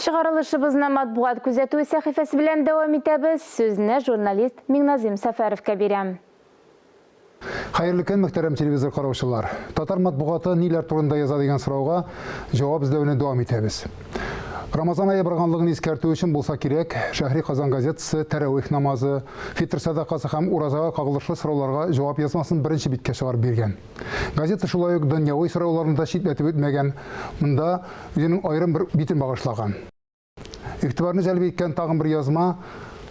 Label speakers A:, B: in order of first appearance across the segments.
A: Чыгарылышыбызна матбугат күзәтү сәхифәсе белән дәвам итәбез. Сүзне журналист Миңназим Сәфәровка бирәм.
B: Хайырлы көн, мөхтәрәм телевизор караучылар. Татар матбугаты ниләр турында яза дигән сорауга җавап эзләүне дәвам итәбез. Рамазан айы барганлыгын искәртү өчен булса кирәк, Шәһри Казан газетасы тәравих намазы, фитр садакасы һәм уразага кагылышлы сорауларга җавап язмасын беренче биткә чыгарып биргән. Газета шулай ук дөньяви сорауларны да читләтеп үтмәгән, монда үзенең аерым бер битен багышлаган. Игътибарны җәлеп иткән тагын бер язма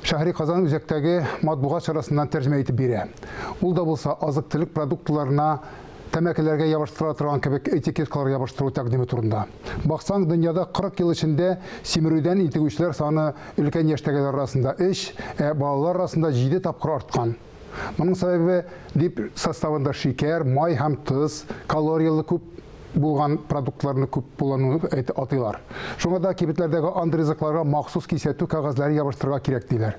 B: Шәһри Казан үзәктәге матбугат чарасыннан тәрҗемә итеп бирә. Ул да булса азык-төлек продуктларына тәмәкеләргә ябыштыра торган кебек этикеткалар ябыштыру тәкъдиме турында. Баксаң, дөньяда 40 ел эчендә симерүдән интегүчләр саны өлкән яшьтәгеләр арасында 3, балалар арасында 7 тапкыр арткан. Моның сәбәбе дип составында шикәр, май һәм тоз, калориялы күп булган продуктларны күп булуны атыйлар. Шуңа да кибетләрдәге андризакларга махсус кисәтү кәгазьләре ябыштырырга кирәк диләр.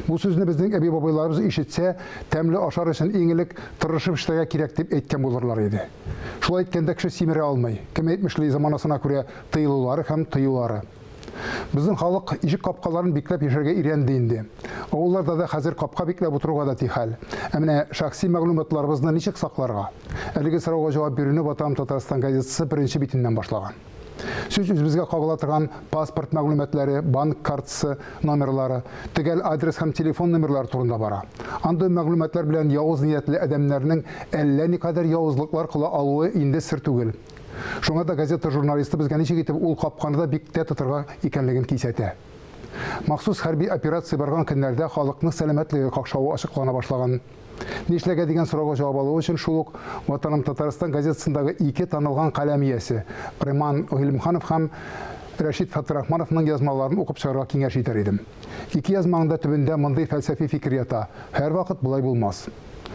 B: Бу сүзне безнең әби-бабайларыбыз ишетсә, тәмле ашар өчен иң элек тырышып эшләргә кирәк дип әйткән булырлар иде. Шулай әйткәндә кеше симерә алмый. Кем әйтмешли, заманасына күрә тыелулары һәм тыюлары. Безнең халык ишек капкаларын бикләп яшәргә өйрәнде инде. Авылларда да хәзер капка бикләп утыруга да тихәл. Ә менә шәхси мәгълүматларыбызны ничек сакларга? Әлеге сорауга җавап бирүне Батам Татарстан газетасы беренче битеннән башлаган. Сүз үзебезгә кагыла торган паспорт мәгълүматлары, банк картасы номерлары, төгәл адрес һәм телефон номерлары турында бара. Андый мәгълүматлар белән явыз ниятле адәмнәрнең әллә никадәр явызлыклар кыла алуы инде сер түгел. Шуңа да газета журналисты безгә ничек итеп ул капканы бик тә тотырга икәнлеген кисәтә. Махсус хәрби операция барган көннәрдә халыкның сәламәтлеге какшавы ачыклана башлаган. Нишләгә дигән сорауга җавап алу өчен шул ук Ватаным Татарстан газетасындагы ике танылган каләм иясе Риман Гыйлемханов һәм Рәшит Фатырахмановның язмаларын укып чыгарга киңәш итәр идем. Ике язманың да төбендә мондый фәлсәфи фикер ята. Һәрвакыт булай булмас.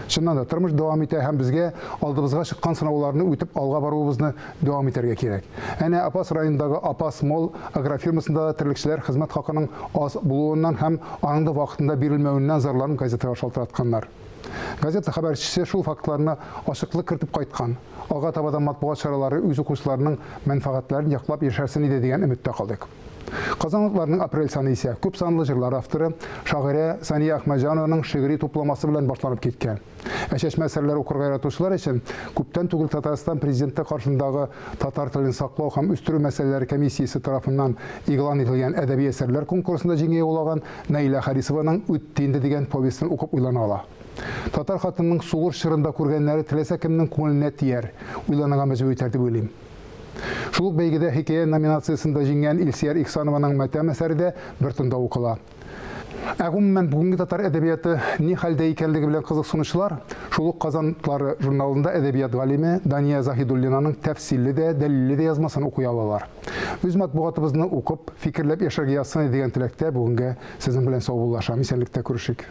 B: Шуннан да тормыш дәвам итә һәм безгә алдыбызга чыккан сынауларны үтеп алга баруыбызны дәвам итәргә кирәк. Әнә Апас районындагы Апас Мол агрофирмасында терлекчеләр хезмәт хакының аз булуыннан һәм аның да вакытында бирелмәвеннән зарланып газетага шалтыратканнар. Газета хәбәрчесе шул фактларны ачыклык кертеп кайткан. Алга табадан матбугат чаралары үз укучыларның мәнфәгатьләрен яклап яшәрсен иде дигән өметтә калдык. Казанлыларның апрель саны исә күп санлы җырлар авторы шагыйрә Сания Әхмәҗанованың шигъри тупламасы белән башланып киткән. Чәчмә әсәрләр укырга яратучылар өчен күптән түгел Татарстан президенты каршындагы татар телен саклау һәм үстерү мәсьәләләре комиссиясе тарафыннан игълан ителгән әдәби әсәрләр конкурсында җиңү яулаган Наилә Харисованың «Үтте инде» дигән повестен укып уйлана ала. Татар хатынның сугыш чорында күргәннәре теләсә кемнең күңеленә тияр, уйланырга мәҗбүр итәр дип уйлыйм. Шул ук бәйгедә хикәя номинациясында җиңгән Илсияр Ихсанованың «Матәм» әсәре дә бер тында укыла. Гомумән бүгенге татар әдәбияты ни хәлдә икәнлеге белән кызыксынучылар шул ук Казанлылар журналында әдәбият галиме Дания Заһидуллинаның тәфсилле дә, дәлилле дә язмасын укый алалар. Үз матбугатыбызны укып, фикерләп яшәргә язсын дигән теләктә бүгенгә сезнең белән саубуллашам. Исәнлектә күрешик.